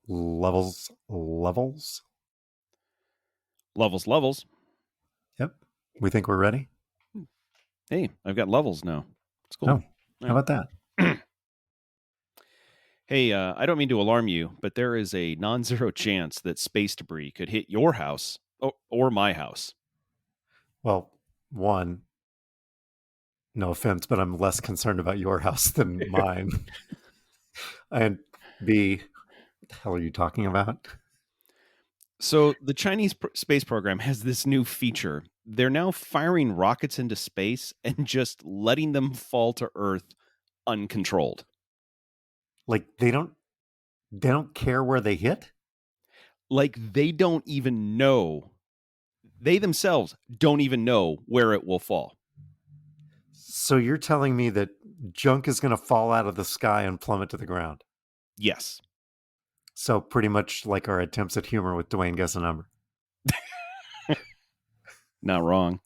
Levels. Levels. Yep. We think we're ready. Hey, I've got levels now. It's cool. Oh, how about that? Hey, I don't mean to alarm you, but there is a non-zero chance that space debris could hit your house or my house. Well, one, no offense, but I'm less concerned about your house than mine. And B, what the hell are you talking about? So the Chinese space program has this new feature. They're now firing rockets into space and just letting them fall to Earth uncontrolled. Like they don't care where they hit? Like they don't even know. They themselves don't even know where it will fall. So you're telling me that junk is going to fall out of the sky and plummet to the ground? Yes. So pretty much like our attempts at humor with Dwayne Guess a Number. Not wrong.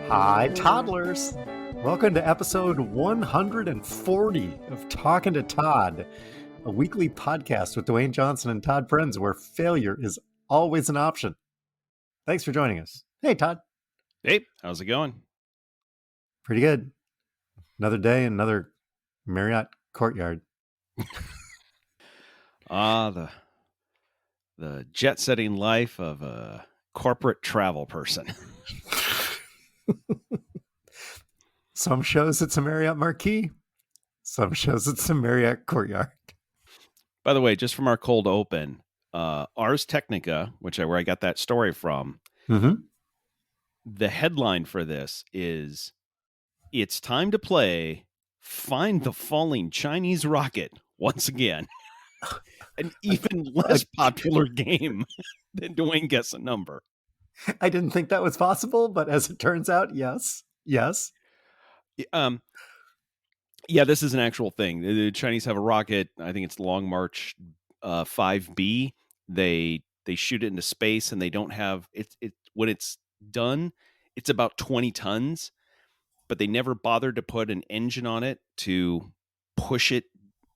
Hi, toddlers. Welcome to episode 140 of Talking to Todd, a weekly podcast with Dwayne Johnson and Todd Friends where failure is always an option. Thanks for joining us. Hey, Todd. Hey, how's it going? Pretty good. Another day, another Marriott courtyard. The jet-setting life of a corporate travel person. Some shows it's a Marriott marquee. Some shows it's a Marriott courtyard. By the way, just from our cold open, Ars Technica, where I got that story from, the headline for this is, "It's time to play Find the Falling Chinese Rocket once again." An even less popular game than Dwayne Guess a Number. I didn't think that was possible, but as it turns out, yes. Yes. Yeah, this is an actual thing. The Chinese have a rocket. I think it's Long March 5B. They shoot it into space, and they don't have it. When it's done, it's about 20 tons, but they never bothered to put an engine on it to push it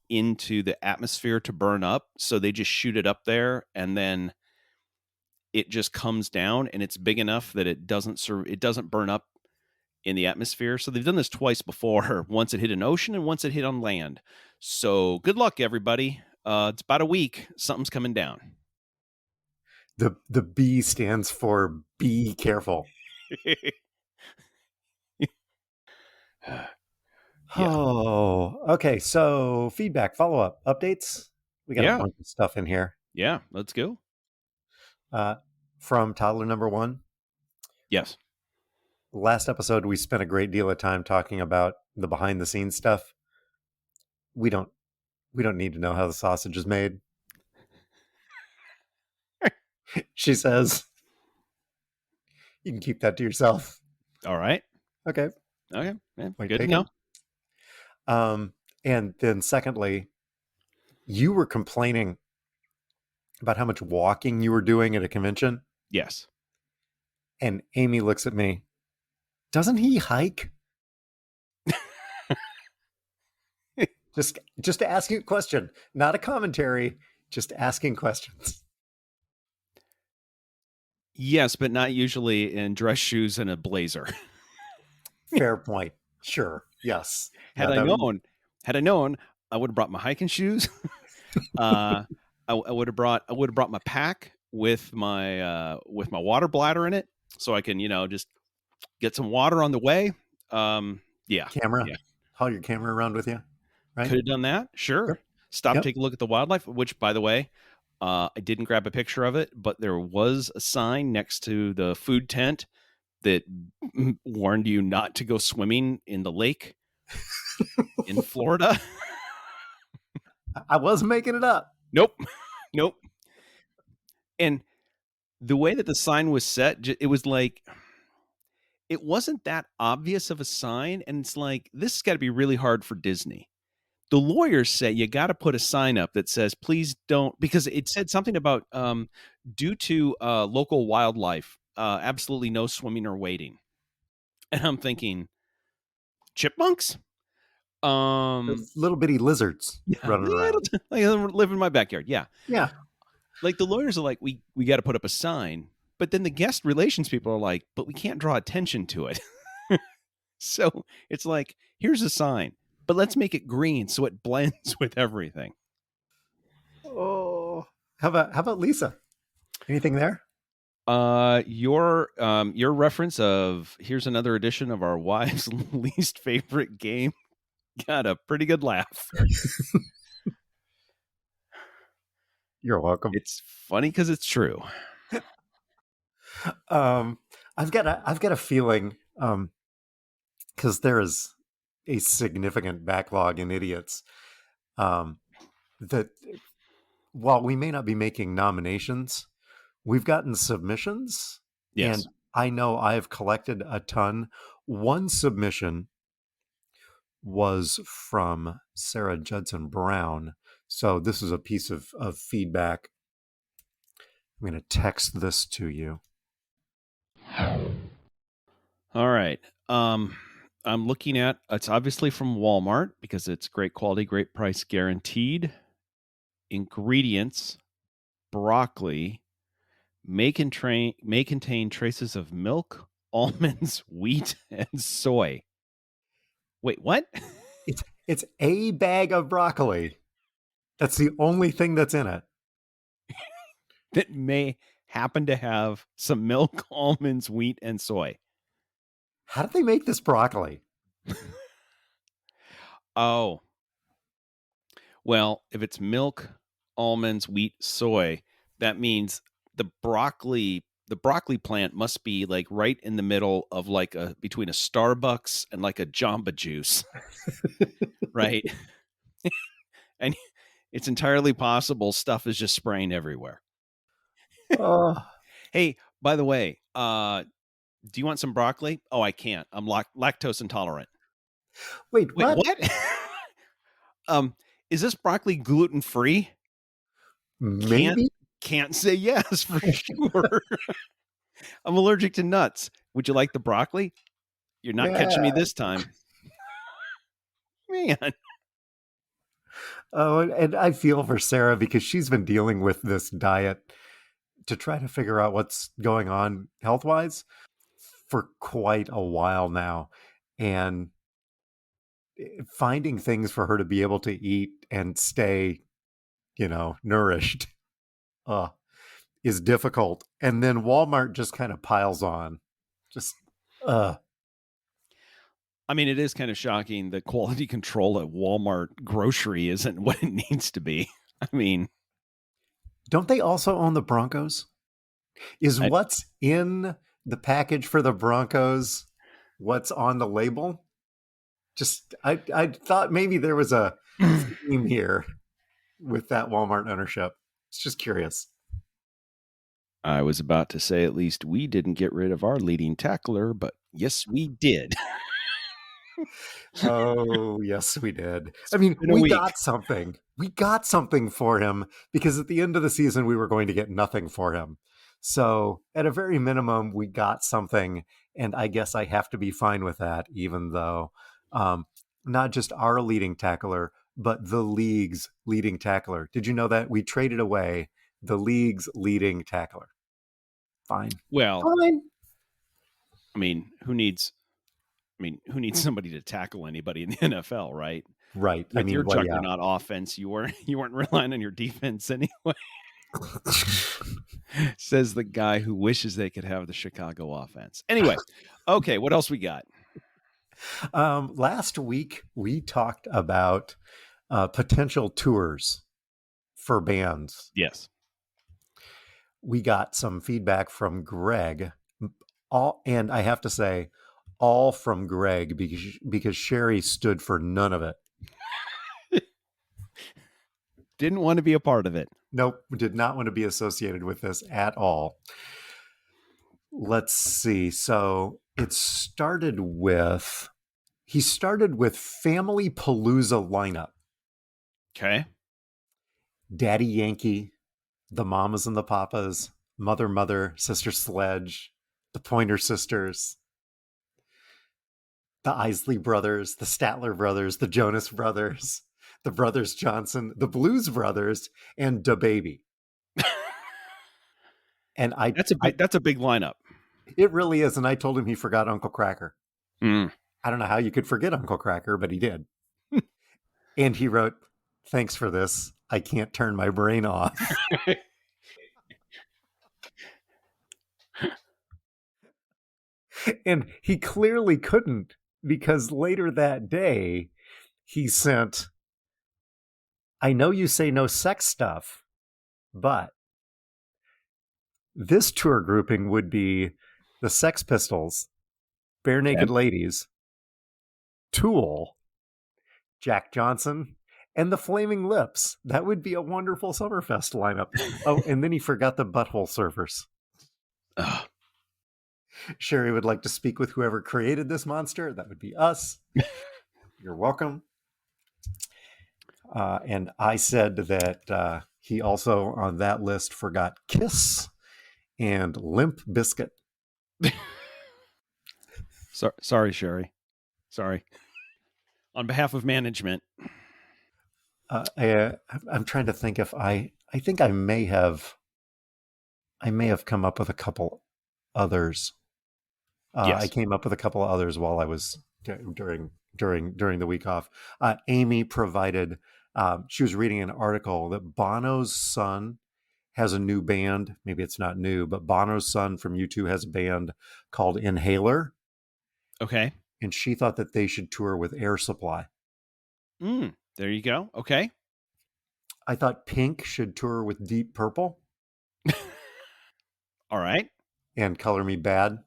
into the atmosphere to burn up. So they just shoot it up there, and then it just comes down, and it's big enough that it doesn't burn up in the atmosphere. So they've done this twice before. Once it hit an ocean and once it hit on land. So good luck, everybody. It's about a week. Something's coming down. The B stands for be careful. Oh, okay. So feedback, follow-up, updates. We got a bunch of stuff in here. Yeah, let's go. From toddler number 1. Yes. Last episode, we spent a great deal of time talking about the behind-the-scenes stuff. We don't need to know how the sausage is made. She says, you can keep that to yourself. All right. Okay. Yeah, good to know. And then secondly, you were complaining about how much walking you were doing at a convention. Yes. And Amy looks at me. Doesn't he hike? Just asking a question, not a commentary, just asking questions. Yes, but not usually in dress shoes and a blazer. Fair point. Sure. Yes. Had I known, I would have brought my hiking shoes. I would have brought my pack with my water bladder in it, so I can just get some water on the way. Yeah. Camera. Yeah. Haul your camera around with you. Right. Could have done that. Sure. Yep. Stop, take a look at the wildlife, which, by the way, I didn't grab a picture of it, but there was a sign next to the food tent that warned you not to go swimming in the lake in Florida. I wasn't making it up. Nope. And the way that the sign was set, it was like, it wasn't that obvious of a sign, and it's like, this has gotta be really hard for Disney. The lawyers say you gotta put a sign up that says, "Please don't," because it said something about, "Due to, local wildlife, absolutely no swimming or wading." And I'm thinking, "Chipmunks? Um, Those little bitty lizards yeah, running around. like, live in my backyard." Yeah. Yeah. Like, the lawyers are like, "We gotta put up a sign," but then the guest relations people are like, "But we can't draw attention to it." So, it's like, "Here's a sign, but let's make it green so it blends with everything." Oh, how about Lisa? Anything there? Your reference of here's another edition of our wives' least favorite game got a pretty good laugh. You're welcome. It's funny because it's true. Um, I've got a feeling because there is a significant backlog in idiots that while we may not be making nominations, we've gotten submissions, Yes. and I know I've collected a ton. One submission was from Sarah Judson Brown. So this is a piece of feedback. I'm going to text this to you. All right. I'm looking at it's obviously from Walmart because it's great quality, great price guaranteed. Ingredients: broccoli may contain traces of milk, almonds, wheat, and soy. Wait, what? It's a bag of broccoli. That's the only thing that's in it. That may happen to have some milk, almonds, wheat, and soy. How did they make this broccoli? Oh, well, if it's milk, almonds, wheat, soy, that means the broccoli plant must be like right in the middle of like a between a Starbucks and like a Jamba Juice, right? And it's entirely possible stuff is just spraying everywhere. Oh, Hey, by the way, do you want some broccoli? Oh, I can't. I'm lactose intolerant. wait, Wait, what? what? um, is this broccoli gluten free? Can't Maybe? can't say yes for sure. I'm allergic to nuts. Would you like the broccoli? You're not catching me Yeah. this time. Man. Oh, and I feel for Sarah because she's been dealing with this diet to try to figure out what's going on health wise for quite a while now. And finding things for her to be able to eat and stay, nourished uh, is difficult. And then Walmart just kind of piles on. Just, uh, I mean, it is kind of shocking that quality control at Walmart grocery isn't what it needs to be. I mean, don't they also own the Broncos? Is I, what's in the package for the Broncos what's on the label? Just I thought maybe there was a theme here with that Walmart ownership. It's just curious. I was about to say at least we didn't get rid of our leading tackler, but yes, we did. Oh, yes, we did. I It's mean, been a we week. got something. We got something for him because at the end of the season, we were going to get nothing for him. So, at a very minimum, we got something. And I guess I have to be fine with that, even though not just our leading tackler, but the league's leading tackler. Did you know that? We traded away the league's leading tackler. Fine. Well, Fine. I mean, who needs somebody to tackle anybody in the NFL, right? Right. I With mean, your well, yeah. juggernaut offense, you weren't relying on your defense anyway. Says the guy who wishes they could have the Chicago offense. Anyway, okay, what else we got? Last week, we talked about potential tours for bands. Yes. We got some feedback from Greg, and I have to say, all from Greg because Sherry stood for none of it. Didn't want to be a part of it. Nope, did not want to be associated with this at all. Let's see. So It started with he started with Family Palooza lineup. Okay. Daddy Yankee, the Mamas and the Papas, Mother Mother, Sister Sledge, the Pointer Sisters, the Isley Brothers, the Statler Brothers, the Jonas Brothers, the Brothers Johnson, the Blues Brothers, and DaBaby. And That's a big lineup. it really is. And I told him he forgot Uncle Cracker. Mm. I don't know how you could forget Uncle Cracker, but he did. And he wrote, "Thanks for this. I can't turn my brain off." And he clearly couldn't, because later that day he sent, "I know you say no sex stuff, but this tour grouping would be the Sex Pistols, Bare Naked Okay. Ladies, Tool, Jack Johnson, and the Flaming Lips. That would be a wonderful Summerfest lineup." Oh, and then he forgot the Butthole Surfers. Ugh. Sherry would like to speak with whoever created this monster. That would be us. You're welcome. And I said that he also on that list forgot Kiss and Limp Bizkit. Sorry, Sherry. Sorry. On behalf of management. I'm trying to think if I think I may have come up with a couple others. Yes. I came up with a couple of others while I was during the week off. Amy provided. She was reading an article that Bono's son has a new band. Maybe it's not new, but Bono's son from U2 has a band called Inhaler, Okay. and she thought that they should tour with Air Supply. There you go. Okay. I thought Pink should tour with Deep Purple All right. and Color Me Bad.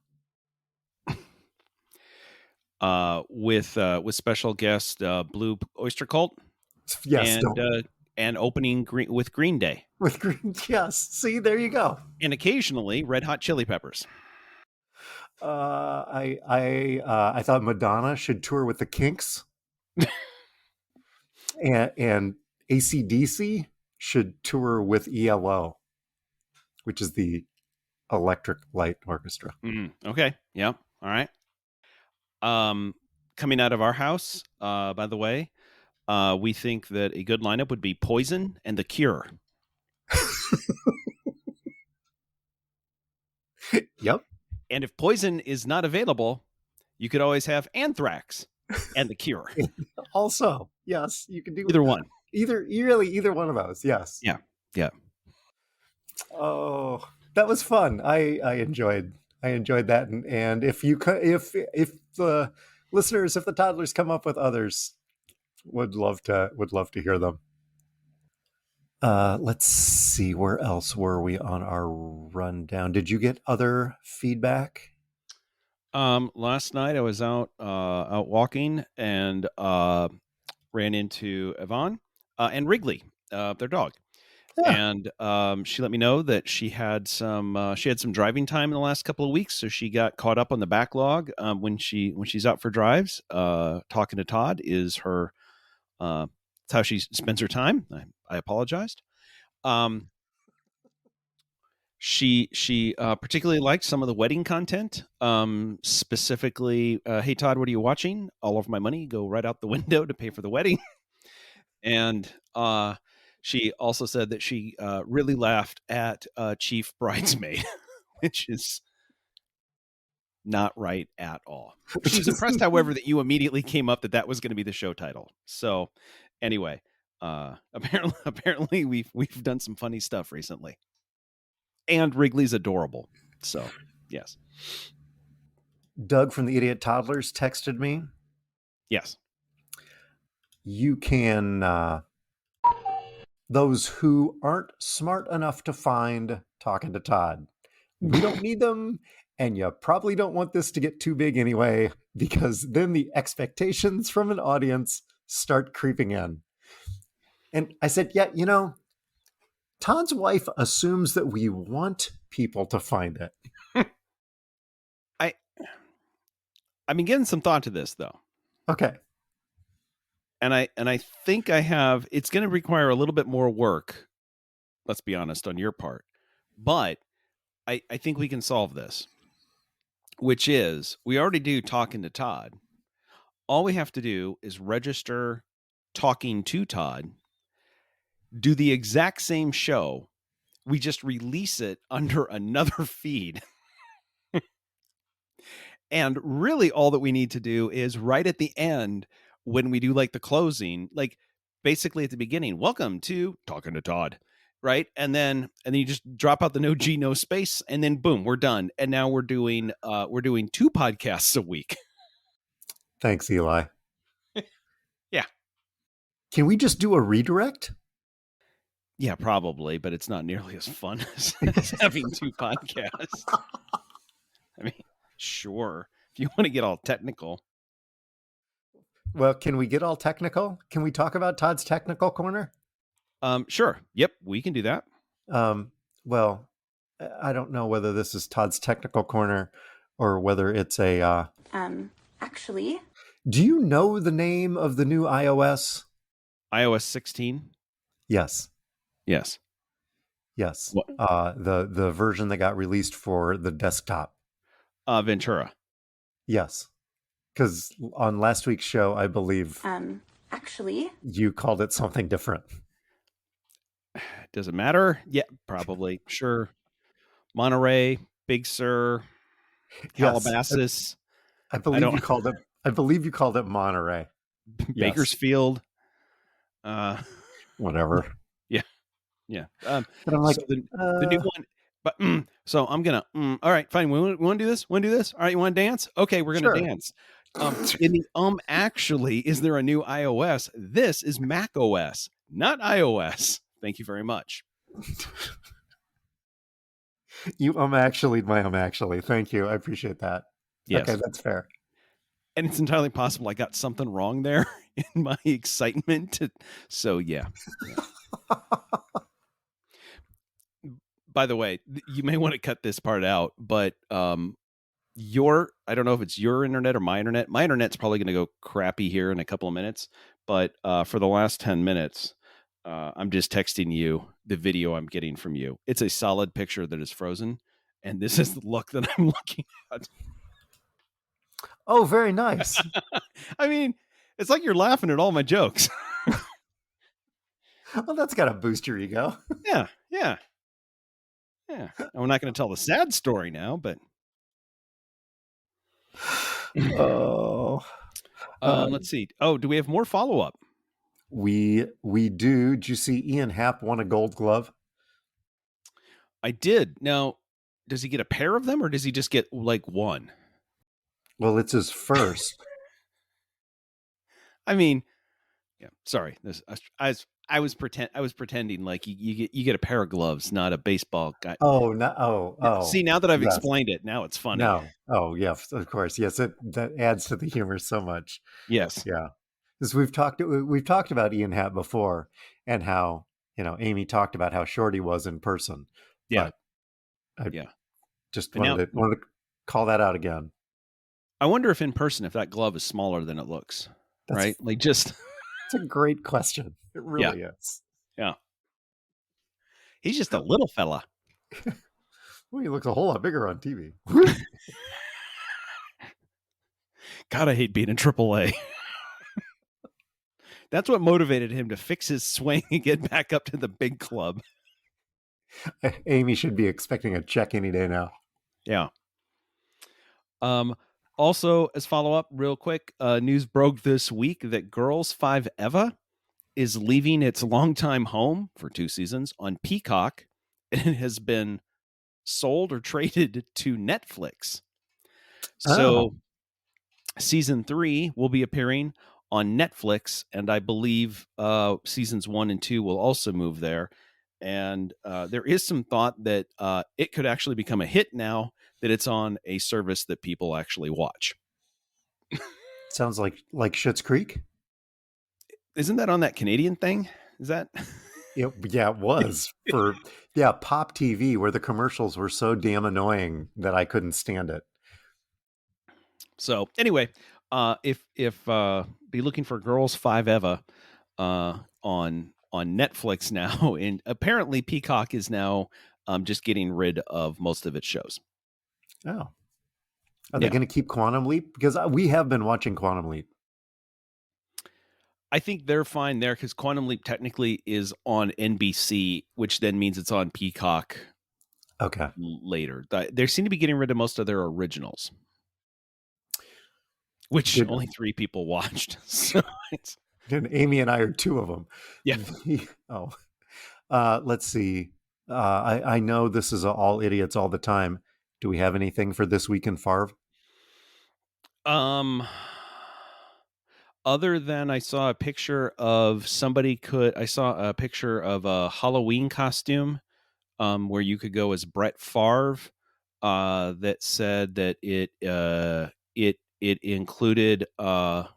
With special guest Blue Oyster Cult. Yes, and opening with Green Day. With Green. Yes. See, there you go. And occasionally Red Hot Chili Peppers. I thought Madonna should tour with the Kinks, and AC/DC should tour with ELO, which is the Electric Light Orchestra. Okay. Yeah. All right. Coming out of our house, by the way, we think that a good lineup would be Poison and The Cure. Yep. And if Poison is not available, you could always have Anthrax and The Cure. Also, yes, you can do Either one. Either one of those. Yes. Yeah. Yeah. Oh, that was fun. I enjoyed that. And if the listeners, if the toddlers come up with others, would love to hear them. Let's see, where else were we on our rundown? Did you get other feedback? Last night I was out walking and ran into Yvonne and Wrigley, their dog. Yeah. And she let me know that she had some driving time in the last couple of weeks, so she got caught up on the backlog. When she's out for drives, talking to Todd is her. It's how she spends her time. I apologized. She particularly liked some of the wedding content. Specifically, hey Todd, what are you watching? All of my money go right out the window to pay for the wedding. And she also said that she really laughed at Chief Bridesmaid, which is not right at all. She was impressed, however, that you immediately came up that was going to be the show title. So anyway, apparently we've done some funny stuff recently. And Wrigley's adorable. So, yes. Doug from the Idiot Toddlers texted me. Yes. You can, those who aren't smart enough to find Talking to Todd, we don't need them, and you probably don't want this to get too big anyway, because then the expectations from an audience start creeping in. And I said, yeah, Todd's wife assumes that we want people to find it. I've been giving some thought to this though. Okay. And I think I have. It's going to require a little bit more work. Let's be honest on your part, but I think we can solve this. Which is, we already do Talking to Todd. All we have to do is register Talking to Todd, do the exact same show. We just release it under another feed. And really all that we need to do is right at the end, when we do like the closing, like basically at the beginning, welcome to Talking to Todd, right? And then you just drop out the no G, no space, and then boom, we're done. And now we're doing 2 podcasts a week. Thanks, Eli. Yeah. Can we just do a redirect? Yeah, probably, but it's not nearly as fun as having 2 podcasts. I mean, sure, if you want to get all technical. Well, can we get all technical? Can we talk about Todd's technical corner? Sure. Yep, we can do that. Well, I don't know whether this is Todd's technical corner or whether it's a... Actually... Do you know the name of the new iOS? iOS 16? Yes. Yes. Yes. What? The version that got released for the desktop. Ventura. Yes. Because on last week's show, I believe... actually... You called it something different. Does it matter? Yeah, probably. Sure. Monterey, Big Sur, Calabasas. Yes. I believe you called it Monterey. Bakersfield. Whatever. Yeah. But I'm like, so the new one. But so I'm gonna. All right, fine. We want to do this. Want to do this? All right. You want to dance? Okay, we're gonna dance. In the actually, is there a new iOS? This is Mac OS, not iOS. Thank you very much. Actually. Thank you. I appreciate that. Yes. Okay, that's fair. And it's entirely possible I got something wrong there in my excitement. So yeah. By the way, you may want to cut this part out, but I don't know if it's your internet or my internet. My internet's probably going to go crappy here in a couple of minutes, but for the last 10 minutes, I'm just texting you the video I'm getting from you. It's a solid picture that is frozen, and this is the look that I'm looking at. Oh, very nice. I mean, it's like you're laughing at all my jokes. Well, that's got to boost your ego. Yeah. And we're not going to tell the sad story now, but... Oh. Let's see. Oh, do we have more follow-up? We do. Did you see Ian Happ won a Gold Glove? I did. Now, does he get a pair of them, or does he just get like one? Well, it's his first. I mean, yeah. Sorry, I was pretending like you get a pair of gloves, not a baseball guy. Oh no! Oh. See, now that I've explained it, now it's funny. No. Oh yeah, of course. Yes, that adds to the humor so much. Yes. Yeah. Because we've talked about Ian Happ before, and how Amy talked about how short he was in person. Yeah. But I just wanted to call that out again. I wonder if in person, if that glove is smaller than it looks. Right? Like just. It's a great question. It really is. Yeah. He's just a little fella. Well, he looks a whole lot bigger on TV. God, I hate being in AAA. That's what motivated him to fix his swing and get back up to the big club. Amy should be expecting a check any day now. Yeah. Also, as follow-up, real quick, news broke this week that Girls 5 Eva is leaving its longtime home for 2 seasons on Peacock, and it has been sold or traded to Netflix. So season 3 will be appearing on Netflix, and I believe seasons 1 and 2 will also move there. And there is some thought that it could actually become a hit now that it's on a service that people actually watch. Sounds like Schitt's Creek. Isn't that on that Canadian thing? Is that? It was for Pop TV, where the commercials were so damn annoying that I couldn't stand it. So anyway, if be looking for Girls Five Eva on Netflix now, and apparently Peacock is now just getting rid of most of its shows. Oh, are they going to keep Quantum Leap? Because we have been watching Quantum Leap. I think they're fine there because Quantum Leap technically is on NBC, which then means it's on Peacock. Okay. Later, they seem to be getting rid of most of their originals, which only 3 people watched. So and Amy and I are 2 of them. Yeah. Let's see. I know this is all idiots all the time. Do we have anything for this week in Favre? Other than I saw a picture of I saw a picture of a Halloween costume where you could go as Brett Favre that said that it included $5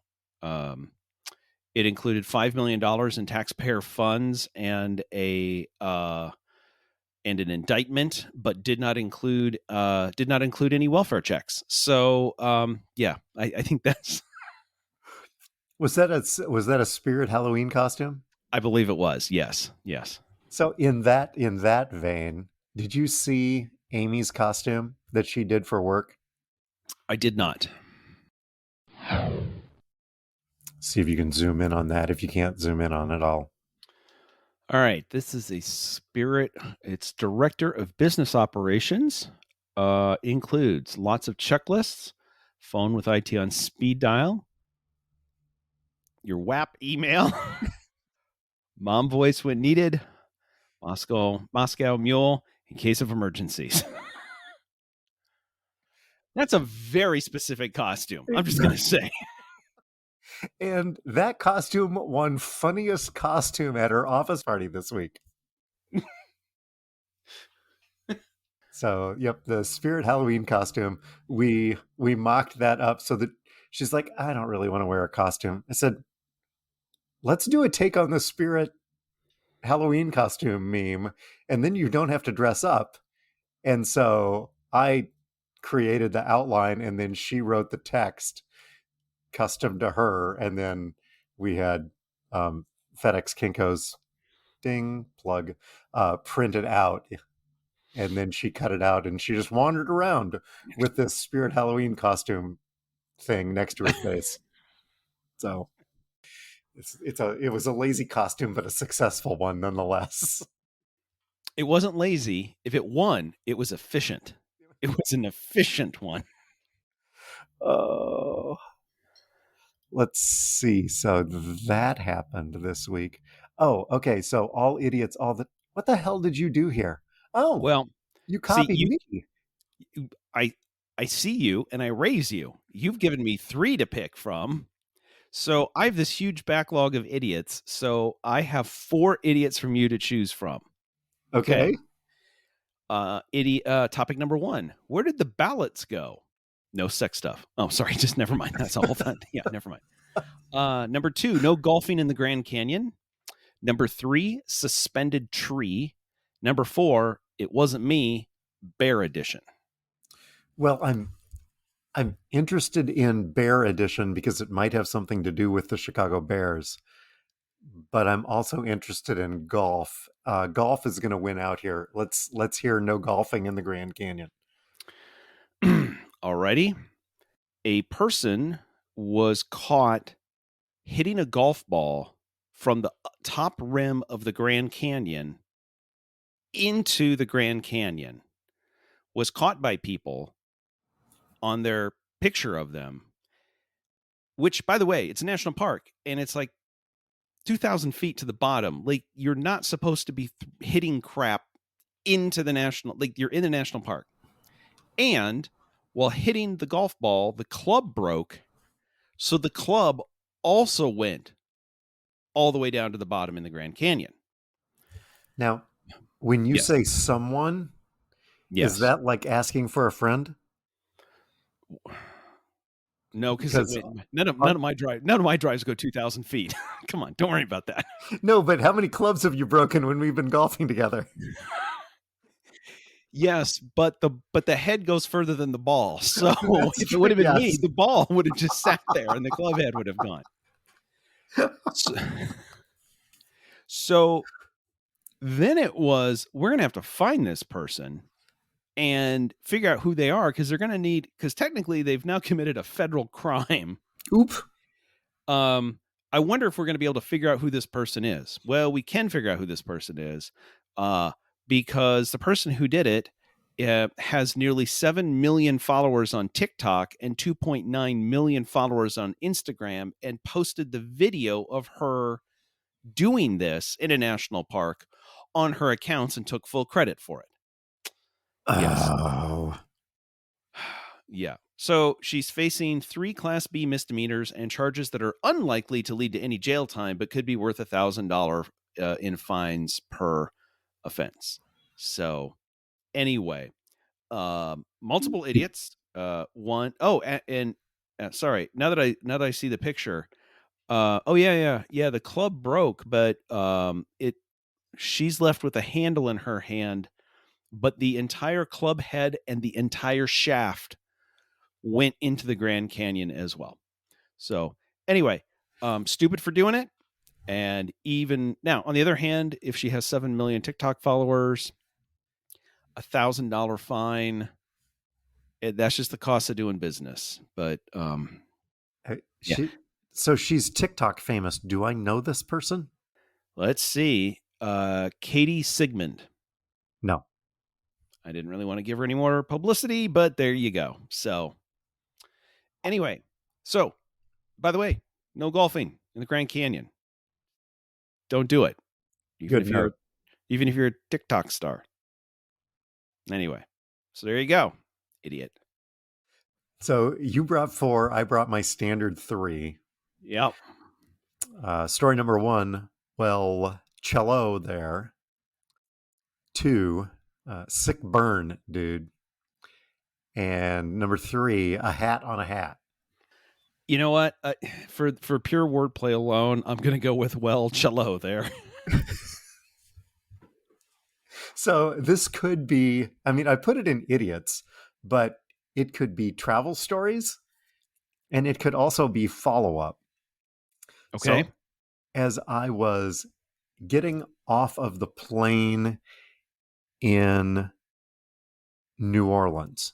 million in taxpayer funds and an indictment, but did not include any welfare checks. So I think that's. Was that a Spirit Halloween costume? I believe it was. Yes. So in that vein, did you see Amy's costume that she did for work? I did not. See if you can zoom in on that. If you can't zoom in on it all. All right. This is a Spirit. It's Director of Business Operations. Includes lots of checklists, phone with IT on speed dial, your WAP email, mom voice when needed, Moscow mule in case of emergencies. That's a very specific costume. I'm just going to say. And that costume won funniest costume at her office party this week. So, yep, the Spirit Halloween costume. We mocked that up so that she's like, I don't really want to wear a costume. I said, let's do a take on the Spirit Halloween costume meme, and then you don't have to dress up. And so I created the outline, and then she wrote the text custom to her, and then we had FedEx Kinko's ding plug printed out, and then she cut it out, and she just wandered around with this Spirit Halloween costume thing next to her face. So it was a lazy costume, but a successful one nonetheless. It wasn't lazy. If it won, it was efficient. It was an efficient one. Oh, let's see. So that happened this week. Oh, okay. So all idiots, what the hell did you do here? Oh, well, you copied me. I see you and I raise you. You've given me 3 to pick from. So I have this huge backlog of idiots. So I have 4 idiots from you to choose from. Okay. Topic number 1. Where did the ballots go? No sex stuff. Oh, sorry. Just never mind. That's all fun. Yeah, never mind. Number 2, no golfing in the Grand Canyon. Number 3, suspended tree. Number 4, it wasn't me, Bear Edition. Well, I'm interested in Bear Edition because it might have something to do with the Chicago Bears. But I'm also interested in golf. Golf is going to win out here. Let's hear no golfing in the Grand Canyon. Alrighty. A person was caught hitting a golf ball from the top rim of the Grand Canyon into the Grand Canyon. Was caught by people on their picture of them, which, by the way, it's a national park, and it's like 2,000 feet to the bottom. Like, you're not supposed to be hitting crap into the national, like, you're in the national park. And while hitting the golf ball, the club broke. So the club also went all the way down to the bottom in the Grand Canyon. Now, when you say someone, is that like asking for a friend? No, because none of my drives go 2,000 feet. Come on, don't worry about that. No, but how many clubs have you broken when we've been golfing together? Yes, but the head goes further than the ball. So That's if it true, would have been me, yes. the ball would have just sat there and the club head would have gone. So, so then it was, we're going to have to find this person and figure out who they are, because they're going to need, because technically they've now committed a federal crime. Oop. I wonder if we're going to be able to figure out who this person is. Well, we can figure out who this person is because the person who did it has nearly 7 million followers on TikTok and 2.9 million followers on Instagram, and posted the video of her doing this in a national park on her accounts and took full credit for it. Yes. Oh. Yeah. So she's facing 3 Class B misdemeanors and charges that are unlikely to lead to any jail time, but could be worth $1,000 in fines per offense. So anyway, multiple idiots. One. Oh, and sorry. Now that I see the picture. Oh yeah. The club broke, but she's left with a handle in her hand, but the entire club head and the entire shaft went into the Grand Canyon as well. So anyway, stupid for doing it. And even now, on the other hand, if she has 7 million TikTok followers, $1,000 fine, that's just the cost of doing business. But yeah. So she's TikTok famous. Do I know this person? Let's see. Katie Sigmund. No. I didn't really want to give her any more publicity, but there you go. So anyway, so by the way, no golfing in the Grand Canyon. Don't do it. Even if you're a TikTok star. Anyway, so there you go, idiot. So you brought 4. I brought my standard 3. Yep. Story number 1. Well, cello there. 2, sick burn, dude. And number 3, a hat on a hat. You know what? For pure wordplay alone, I'm going to go with cello there. So this could be, I mean, I put it in idiots, but it could be travel stories, and it could also be follow-up. Okay. So as I was getting off of the plane in New Orleans,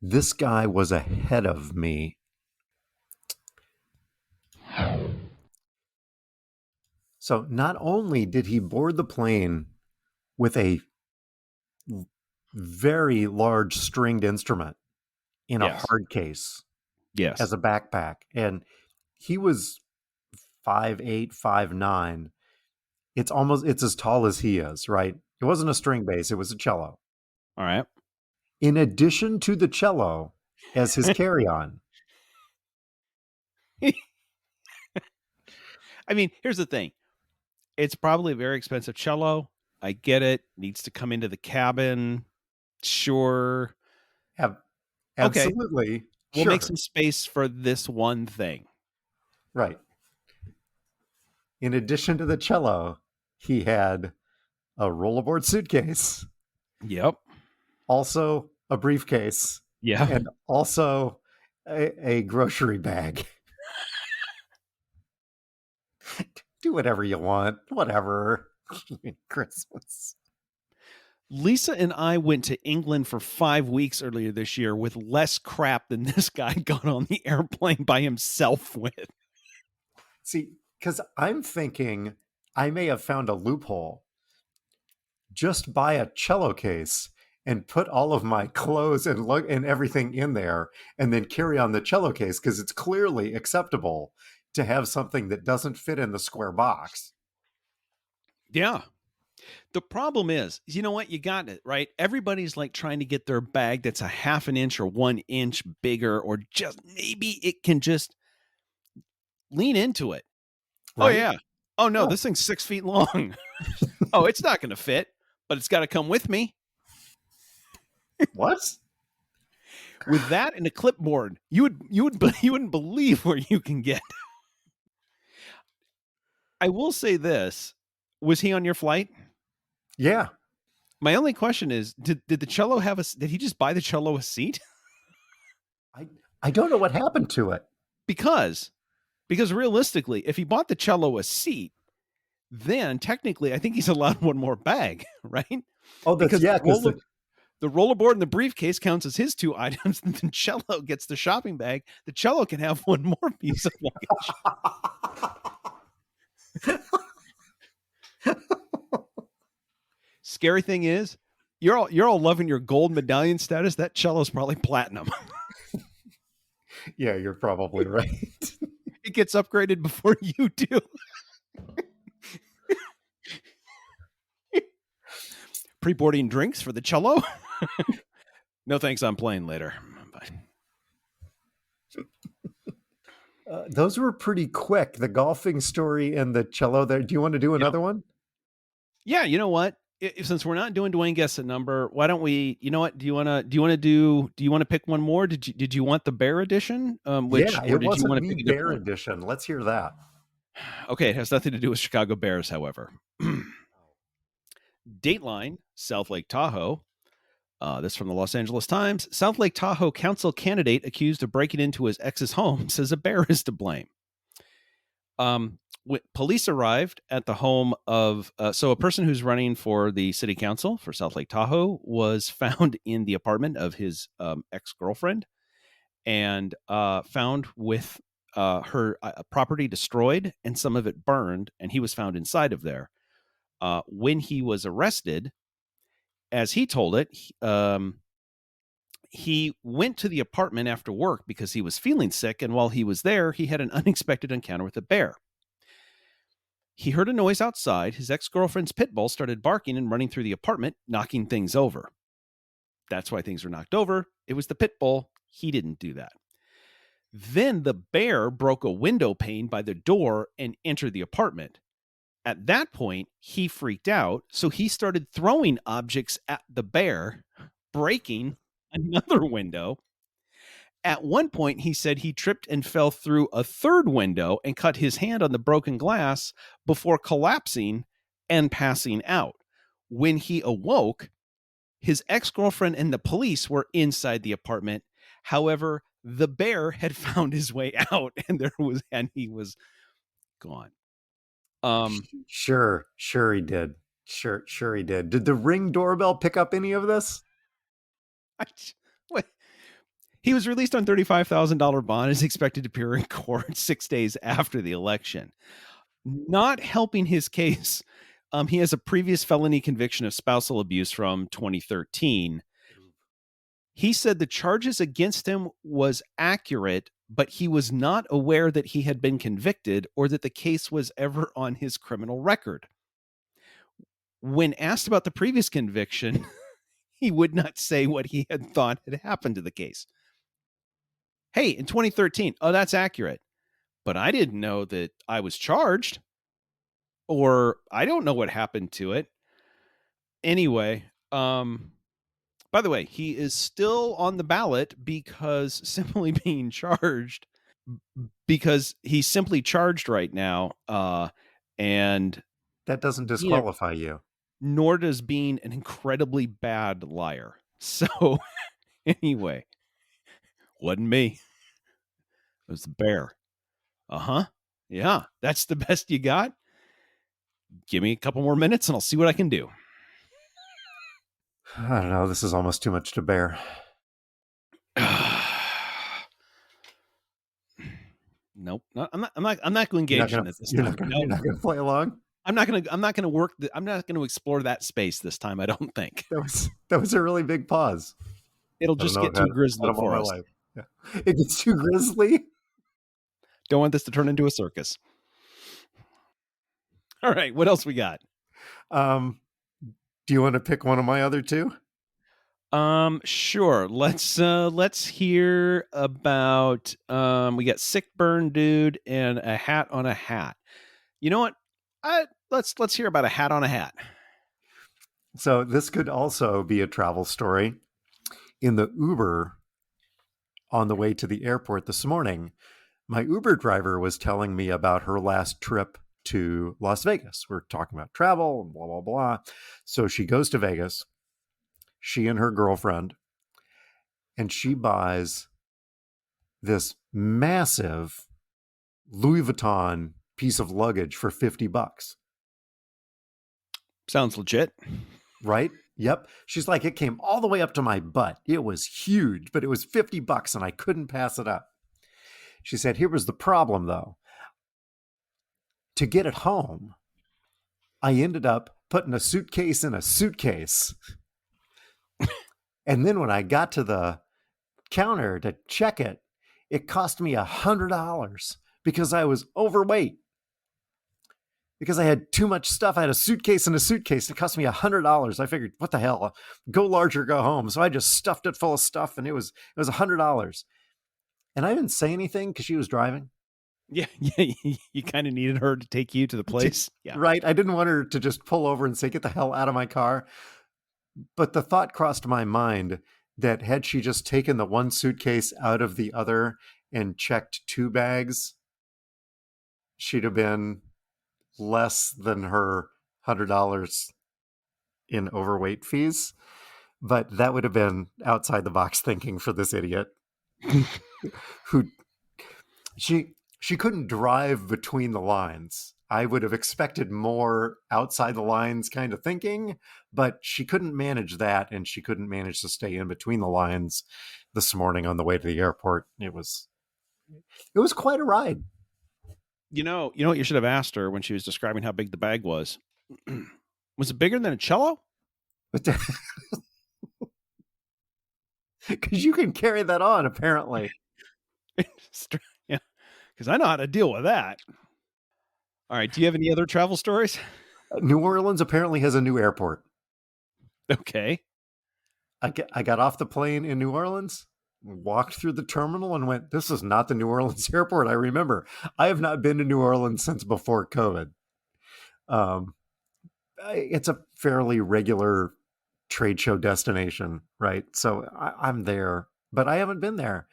this guy was ahead of me. So not only did he board the plane with a very large stringed instrument in a hard case, yes, as a backpack, and he was 5'8", 5'9". It's as tall as he is, right? It wasn't a string bass, it was a cello. All right. In addition to the cello as his carry-on. I mean, here's the thing. It's probably a very expensive cello. I get it. Needs to come into the cabin. Sure. Absolutely. Okay. We'll make some space for this one thing. Right. In addition to the cello, he had a rollerboard suitcase. Yep. Also a briefcase. Yeah. And also a grocery bag. Do whatever you want. Whatever. Christmas. Lisa and I went to England for 5 weeks earlier this year with less crap than this guy got on the airplane by himself with. See, because I'm thinking I may have found a loophole. Just buy a cello case and put all of my clothes and everything in there, and then carry on the cello case, because it's clearly acceptable to have something that doesn't fit in the square box. Yeah. The problem is, you know what? You got it, right? Everybody's like trying to get their bag that's a half an inch or 1 inch bigger, or just maybe it can just lean into it. Right? Oh, yeah. Oh, no, this thing's 6 feet long. Oh, it's not going to fit, but it's got to come with me. What? With that and a clipboard, you wouldn't believe where you can get. I will say this. Was he on your flight? Yeah. My only question is, did the cello did he just buy the cello a seat? I don't know what happened to it. Because realistically, if he bought the cello a seat, then technically I think he's allowed one more bag, right? Oh, that's because yeah, because the rollerboard and the briefcase counts as his 2 items, and the cello gets the shopping bag. The cello can have one more piece of luggage. Scary thing is, you're all loving your gold medallion status. That cello's probably platinum. Yeah, you're probably right. It gets upgraded before you do. Pre-boarding drinks for the cello? No thanks, I'm playing later. Those were pretty quick. The golfing story and the cello there. Do you want to do another one? Yeah, you know what? Since we're not doing Dwayne Guess a Number, why don't we? You know what? Do you want to pick one more? Did you want the Bear edition? It wasn't the Bear edition. Let's hear that. Okay, it has nothing to do with Chicago Bears, however. Dateline, South Lake Tahoe. This from the Los Angeles Times. South Lake Tahoe council candidate accused of breaking into his ex's home says a bear is to blame. Police arrived at the home of a person who's running for the city council for South Lake Tahoe was found in the apartment of his ex-girlfriend and found with her property destroyed and some of it burned, and he was found inside of there. When he was arrested, as he told it, he went to the apartment after work because he was feeling sick, and while he was there, he had an unexpected encounter with a bear. He heard a noise outside. His ex-girlfriend's pit bull started barking and running through the apartment, knocking things over. That's why things were knocked over. It was the pit bull. He didn't do that. Then the bear broke a window pane by the door and entered the apartment. At that point, he freaked out, so he started throwing objects at the bear, breaking another window. At one point, he said he tripped and fell through a third window and cut his hand on the broken glass before collapsing and passing out. When he awoke, his ex-girlfriend and the police were inside the apartment. However, the bear had found his way out, and he was gone. Sure he did. Sure he did. Did the Ring doorbell pick up any of this? He was released on $35,000 bond, is expected to appear in court 6 days after the election. Not helping his case, he has a previous felony conviction of spousal abuse from 2013. He said the charges against him was accurate, but he was not aware that he had been convicted or that the case was ever on his criminal record. When asked about the previous conviction, he would not say what he had thought had happened to the case. Hey, in 2013, that's accurate, but I didn't know that I was charged, or I don't know what happened to it. Anyway, by the way, he is still on the ballot because he's simply charged right now, and that doesn't disqualify you. Nor does being an incredibly bad liar. So, anyway. Wasn't me. It was the bear. Yeah, that's the best you got. Give me a couple more minutes and I'll see what I can do. I don't know. This is almost too much to bear. Nope. I'm not going to engage in this time. You're not going to play along? I'm not going to explore that space this time, I don't think. That was a really big pause. It'll just get too grisly for us. Yeah. It gets too grisly. Don't want this to turn into a circus. All right, what else we got? Do you want to pick one of my other two? Sure. Let's hear about we got sick burn dude and a hat on a hat. You know what? Let's hear about a hat on a hat. So this could also be a travel story. In the Uber on the way to the airport this morning, my Uber driver was telling me about her last trip to Las Vegas. We're talking about travel and blah, blah, blah. So she goes to Vegas she and her girlfriend, and she buys this massive Louis Vuitton piece of luggage for $50. Sounds legit. Right? Yep. She's like, it came all the way up to my butt. It was huge, but it was $50 and I couldn't pass it up. She said, here was the problem though. To get it home, I ended up putting a suitcase in a suitcase. And then when I got to the counter to check it, it cost me $100 because I was overweight. Because I had too much stuff. I had a suitcase and a suitcase. It cost me $100. I figured, what the hell? Go large or go home. So I just stuffed it full of stuff, and it was $100. And I didn't say anything because she was driving. Yeah, you kind of needed her to take you to the place. Yeah, right. I didn't want her to just pull over and say, "Get the hell out of my car." But the thought crossed my mind that had she just taken the one suitcase out of the other and checked 2 bags, she'd have been less than her $100 in overweight fees. But that would have been outside the box thinking for this idiot who she couldn't drive between the lines. I would have expected more outside the lines kind of thinking, but she couldn't manage that, and she couldn't manage to stay in between the lines this morning on the way to the airport. It was quite a ride. You know what you should have asked her when she was describing how big the bag was? Was it bigger than a cello? Because you can carry that on, apparently. Yeah, because I know how to deal with that. All right. Do you have any other travel stories? New Orleans apparently has a new airport. Okay. I got off the plane in New Orleans, walked through the terminal, and went, this is not the New Orleans airport I remember. I have not been to New Orleans since before COVID. It's a fairly regular trade show destination, right? So I'm there, but I haven't been there.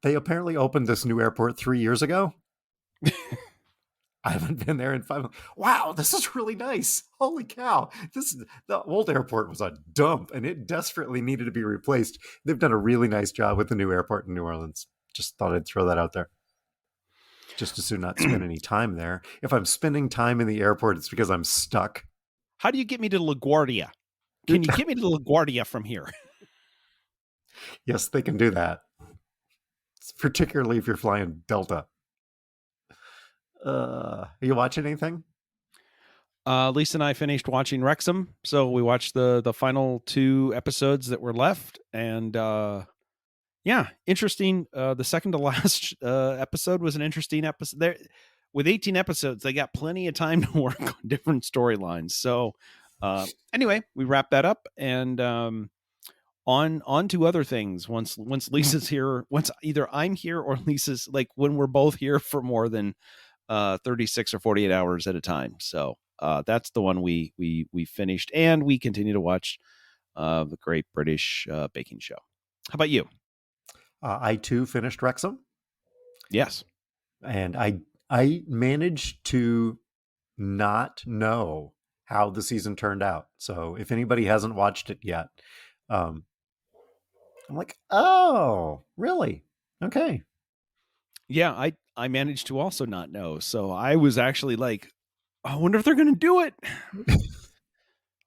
They apparently opened this new airport 3 years ago. I haven't been there in 5 months. Wow, this is really nice. Holy cow. The old airport was a dump and it desperately needed to be replaced. They've done a really nice job with the new airport in New Orleans. Just thought I'd throw that out there. Just as soon not spend any time there. If I'm spending time in the airport, it's because I'm stuck. How do you get me to LaGuardia? Can you get me to LaGuardia from here? Yes, they can do that. Particularly if you're flying Delta. Are you watching anything? Lisa and I finished watching Wrexham, so we watched the final 2 episodes that were left, and yeah, interesting. The second to last episode was an interesting episode. There, with 18 episodes, they got plenty of time to work on different storylines. So anyway, we wrapped that up, and on to other things. Once Lisa's here, once either I'm here or Lisa's, like when we're both here for more than 36 or 48 hours at a time. So that's the one we finished, and we continue to watch the Great British Baking Show. How about you? I too finished Wrexham. Yes. And I managed to not know how the season turned out. So if anybody hasn't watched it yet, I'm like, oh, really? Okay. Yeah, I managed to also not know. So I was actually like, I wonder if they're going to do it.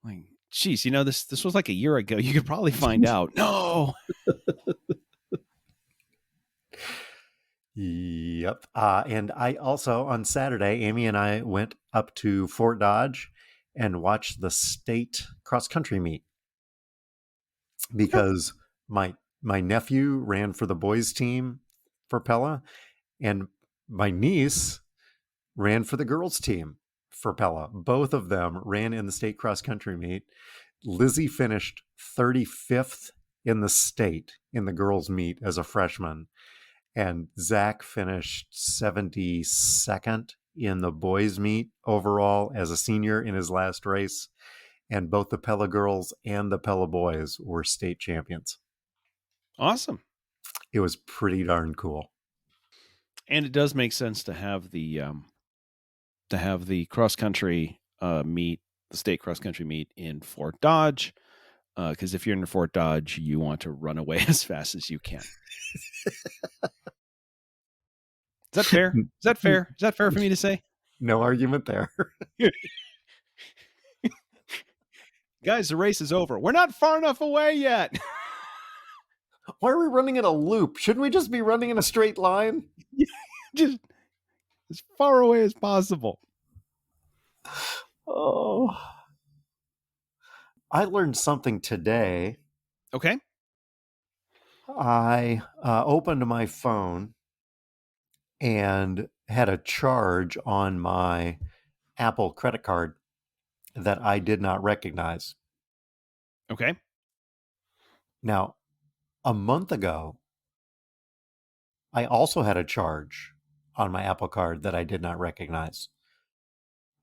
Like, geez, this was like a year ago. You could probably find out. No. Yep. And I also, on Saturday, Amy and I went up to Fort Dodge and watched the state cross-country meet because my nephew ran for the boys team for Pella, and my niece ran for the girls team for Pella. Both of them ran in the state cross-country meet. Lizzie finished 35th in the state in the girls meet as a freshman. And Zach finished 72nd in the boys meet overall as a senior in his last race. And both the Pella girls and the Pella boys were state champions. Awesome. It was pretty darn cool. And it does make sense to have the cross country meet, the state cross country meet in Fort Dodge. Because if you're in Fort Dodge, you want to run away as fast as you can. Is that fair? Is that fair? Is that fair for me to say? No argument there. Guys, the race is over. We're not far enough away yet. Why are we running in a loop? Shouldn't we just be running in a straight line? Just as far away as possible. Oh. I learned something today. Okay. I opened my phone and had a charge on my Apple credit card that I did not recognize. Okay. Now, a month ago, I also had a charge on my Apple card that I did not recognize.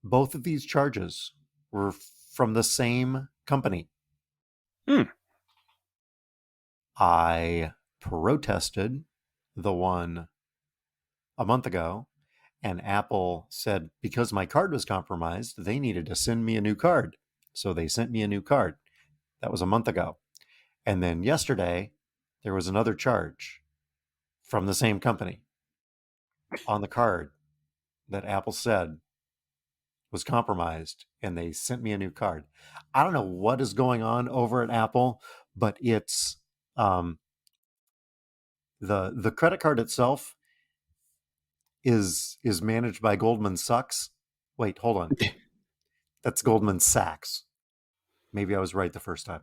Both of these charges were from the same company. I protested the one a month ago, and Apple said because my card was compromised, they needed to send me a new card. So they sent me a new card. That was a month ago. And then yesterday, there was another charge from the same company on the card that Apple said was compromised, and they sent me a new card. I don't know what is going on over at Apple, but it's the credit card itself is managed by Goldman Sucks. Wait, hold on. That's Goldman Sachs. Maybe I was right the first time.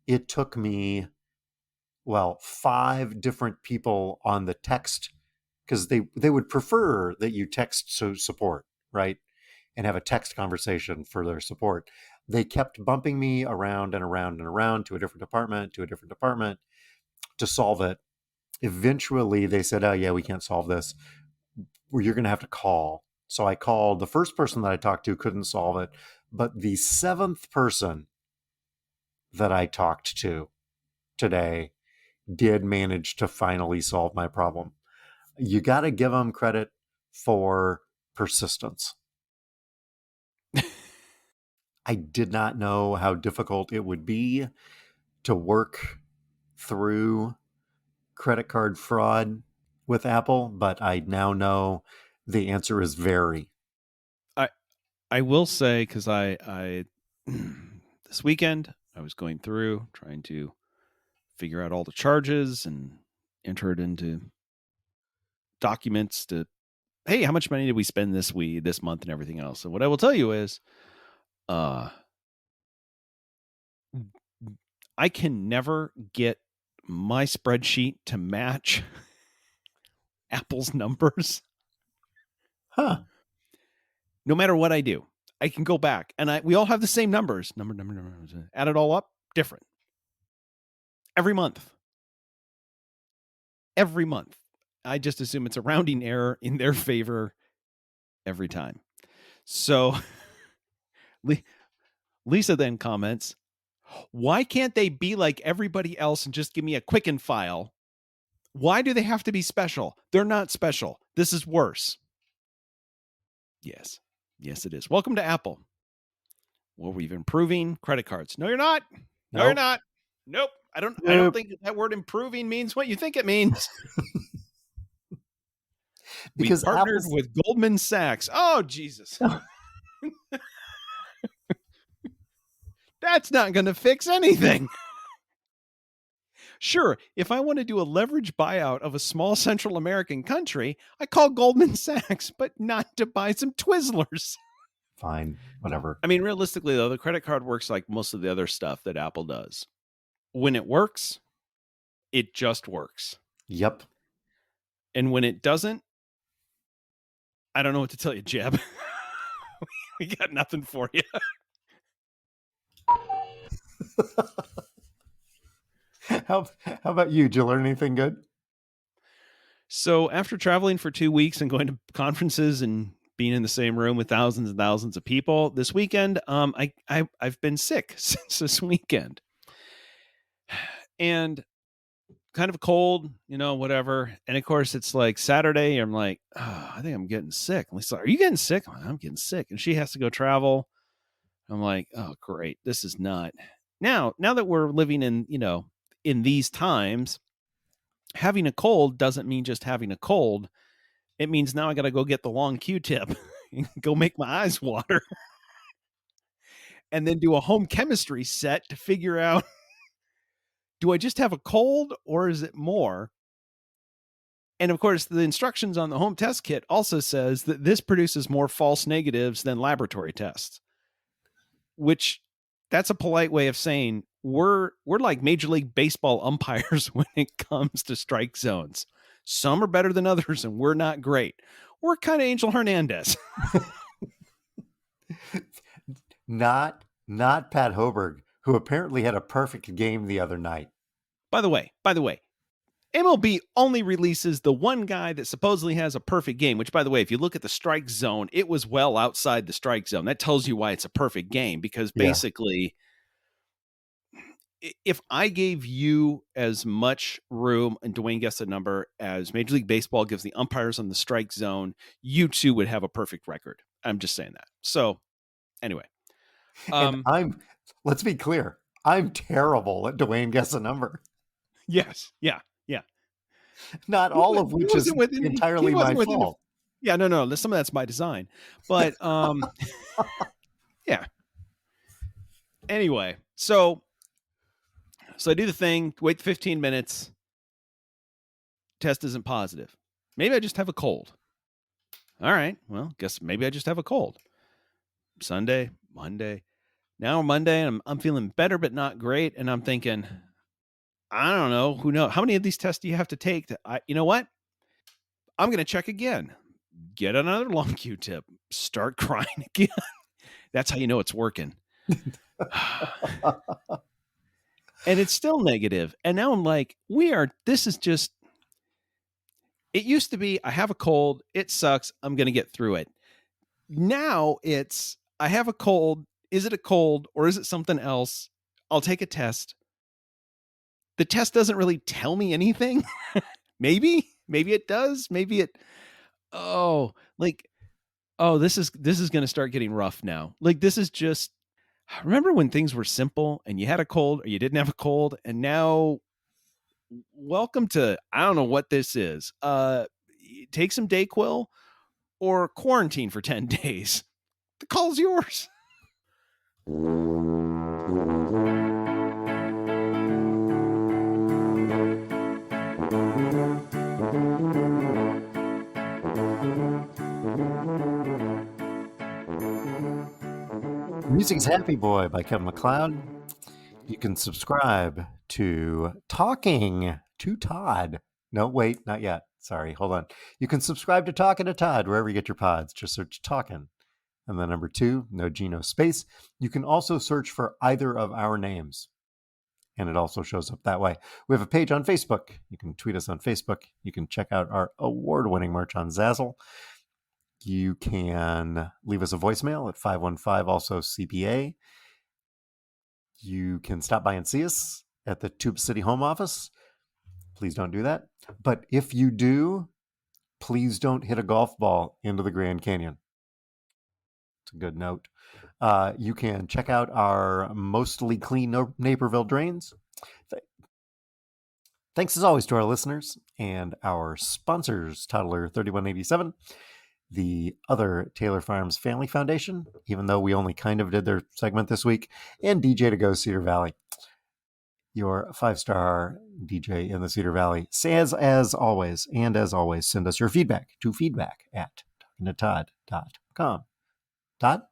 It took me, 5 different people on the text, because they would prefer that you text support, right? And have a text conversation for their support. They kept bumping me around and around and around to a different department to solve it. Eventually, they said, oh, yeah, we can't solve this. You're going to have to call. So I called. The first person that I talked to couldn't solve it. But the 7th person that I talked to today did manage to finally solve my problem. You got to give them credit for persistence. I did not know how difficult it would be to work through credit card fraud with Apple, but I now know the answer is very. I will say, because I this weekend I was going through trying to figure out all the charges and enter it into documents to, hey, how much money did we spend this month and everything else. And what I will tell you is I can never get my spreadsheet to match Apple's numbers. Huh. No matter what I do, I can go back and we all have the same numbers. Number, add it all up, different. Every month. I just assume it's a rounding error in their favor every time. So Lisa then comments, why can't they be like everybody else and just give me a Quicken file? Why do they have to be special? They're not special. This is worse. Yes, it is. Welcome to Apple. Well, we've improving credit cards. No, you're not. No, you're not. Nope. I don't think that word improving means what you think it means. Because we partnered with Goldman Sachs. Oh, Jesus. That's not going to fix anything. Sure, if I want to do a leverage buyout of a small Central American country, I call Goldman Sachs, but not to buy some Twizzlers. Fine, whatever. I mean, realistically, though, the credit card works like most of the other stuff that Apple does. When it works, it just works. Yep. And when it doesn't, I don't know what to tell you, Jeb. We got nothing for you. How about you? Did you learn anything good? So after traveling for 2 weeks and going to conferences and being in the same room with thousands and thousands of people this weekend, I've been sick since this weekend. And kind of cold, whatever. And of course, it's like Saturday. I'm like, I think I'm getting sick. And Lisa's like, are you getting sick? I'm getting sick. And she has to go travel. I'm like, oh, great. This is not Now that we're living in, in these times, having a cold doesn't mean just having a cold. It means now I got to go get the long Q-tip and go make my eyes water and then do a home chemistry set to figure out, do I just have a cold or is it more? And of course, the instructions on the home test kit also says that this produces more false negatives than laboratory tests, which that's a polite way of saying we're like Major League Baseball umpires when it comes to strike zones. Some are better than others, and we're not great. We're kind of Angel Hernandez. Not Pat Hoberg, who apparently had a perfect game the other night. By the way, MLB only releases the one guy that supposedly has a perfect game, which, by the way, if you look at the strike zone, it was well outside the strike zone. That tells you why it's a perfect game, because basically, if I gave you as much room, and Dwayne guessed the number, as Major League Baseball gives the umpires on the strike zone, you too would have a perfect record. I'm just saying that. So anyway. And let's be clear, I'm terrible at Dwayne guess a number. Yes. Yeah. Not all of which is entirely my fault. No. Some of that's by design. But yeah. Anyway, so I do the thing, wait 15 minutes. Test isn't positive. Maybe I just have a cold. All right. Well, guess maybe I just have a cold. Sunday, Monday. Now Monday, and I'm feeling better, but not great. And I'm thinking, I don't know. Who knows? How many of these tests do you have to take? You know what? I'm going to check again. Get another long Q-tip. Start crying again. That's how you know it's working. And it's still negative. And now I'm like, this is just, it used to be, I have a cold. It sucks. I'm going to get through it. Now it's, I have a cold. Is it a cold or is it something else? I'll take a test. The test doesn't really tell me anything. Maybe it does. Maybe it, this is going to start getting rough now. Like, this is just, remember when things were simple and you had a cold or you didn't have a cold, and now welcome to, I don't know what this is. Take some Dayquil or quarantine for 10 days. The call's yours. Music's Happy Boy by Kevin MacLeod. You can subscribe to Talking to Todd. No, wait, not yet. Sorry, hold on. You can subscribe to Talking to Todd wherever you get your pods. Just search Talking. And then number 2, no G, no space. You can also search for either of our names, and it also shows up that way. We have a page on Facebook. You can tweet us on Facebook. You can check out our award-winning merch on Zazzle. You can leave us a voicemail at 515, also CPA. You can stop by and see us at the Tube City home office. Please don't do that. But if you do, please don't hit a golf ball into the Grand Canyon. It's a good note. You can check out our mostly clean Naperville drains. Thanks as always to our listeners and our sponsors, Toddler 3187, the other Taylor Farms Family Foundation, even though we only kind of did their segment this week, and DJ to Go Cedar Valley, your 5-star DJ in the Cedar Valley. As always, send us your feedback to feedback@talkingtotodd.com. Todd?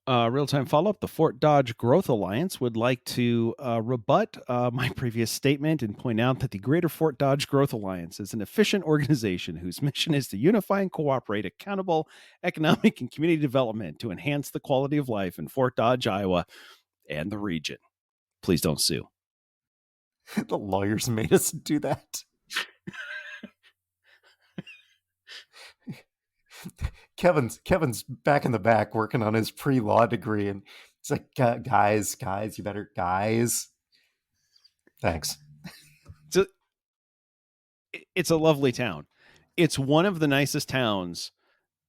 Real-time follow-up. The Fort Dodge Growth Alliance would like to rebut my previous statement and point out that the Greater Fort Dodge Growth Alliance is an efficient organization whose mission is to unify and cooperate accountable economic and community development to enhance the quality of life in Fort Dodge, Iowa, and the region. Please don't sue. The lawyers made us do that. Kevin's back in the back working on his pre-law degree, and it's like, guys, you better, guys. Thanks. It's a lovely town. It's one of the nicest towns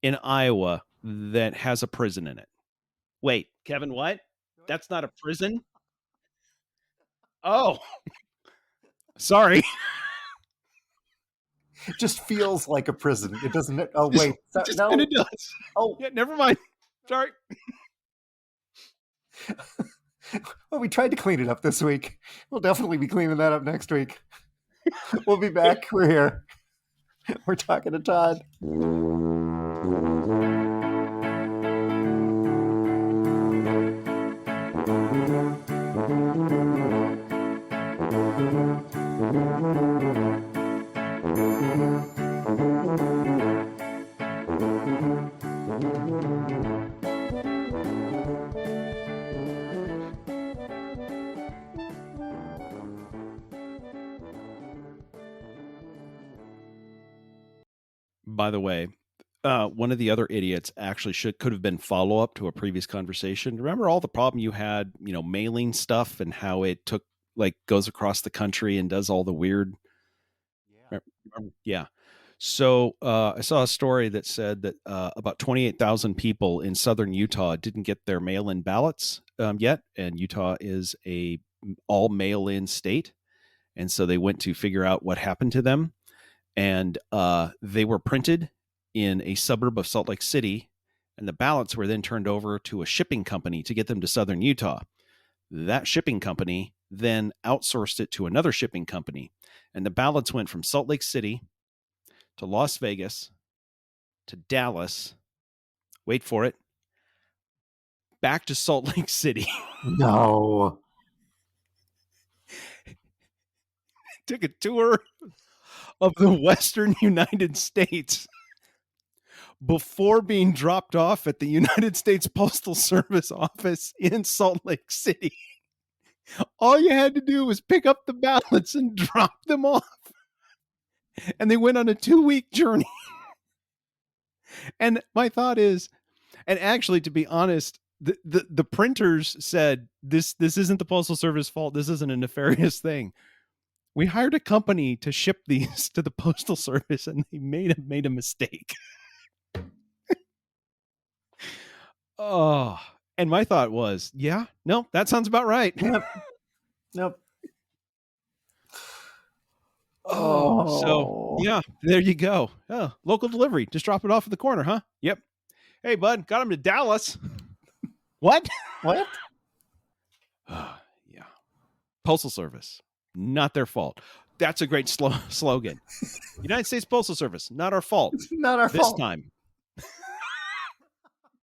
in Iowa that has a prison in it. Wait, Kevin, what? That's not a prison. Oh, sorry. It just feels like a prison. It doesn't. Oh wait, Just no. kind of does. Oh, Yeah, never mind. Sorry. well, we tried to clean it up this week. We'll definitely be cleaning that up next week. We'll be back. We're here. We're talking to Todd. By the way, one of the other idiots actually could have been follow up to a previous conversation. Remember all the problem you had, mailing stuff and how it goes across the country and does all the weird. Yeah. So I saw a story that said that about 28,000 people in southern Utah didn't get their mail-in ballots yet, and Utah is a all mail-in state, and so they went to figure out what happened to them, and they were printed in a suburb of Salt Lake City, and the ballots were then turned over to a shipping company to get them to southern Utah. That shipping company then outsourced it to another shipping company, and the ballots went from Salt Lake City to Las Vegas to Dallas. Wait for it. Back to Salt Lake City. No. Took a tour of the Western United States before being dropped off at the United States Postal Service office in Salt Lake City. All you had to do was pick up the ballots and drop them off. And they went on a 2-week journey. And my thought is, and actually, to be honest, the printers said, this isn't the Postal Service fault. This isn't a nefarious thing. We hired a company to ship these to the Postal Service, and they made a mistake. Oh, and my thought was, yeah, no, that sounds about right. Yep. Oh, so yeah, there you go. Oh, local delivery. Just drop it off at the corner, huh? Yep. Hey, bud, got him to Dallas. What? What? Yeah. Postal Service, not their fault. That's a great slogan. United States Postal Service, not our fault. It's not our This fault. time.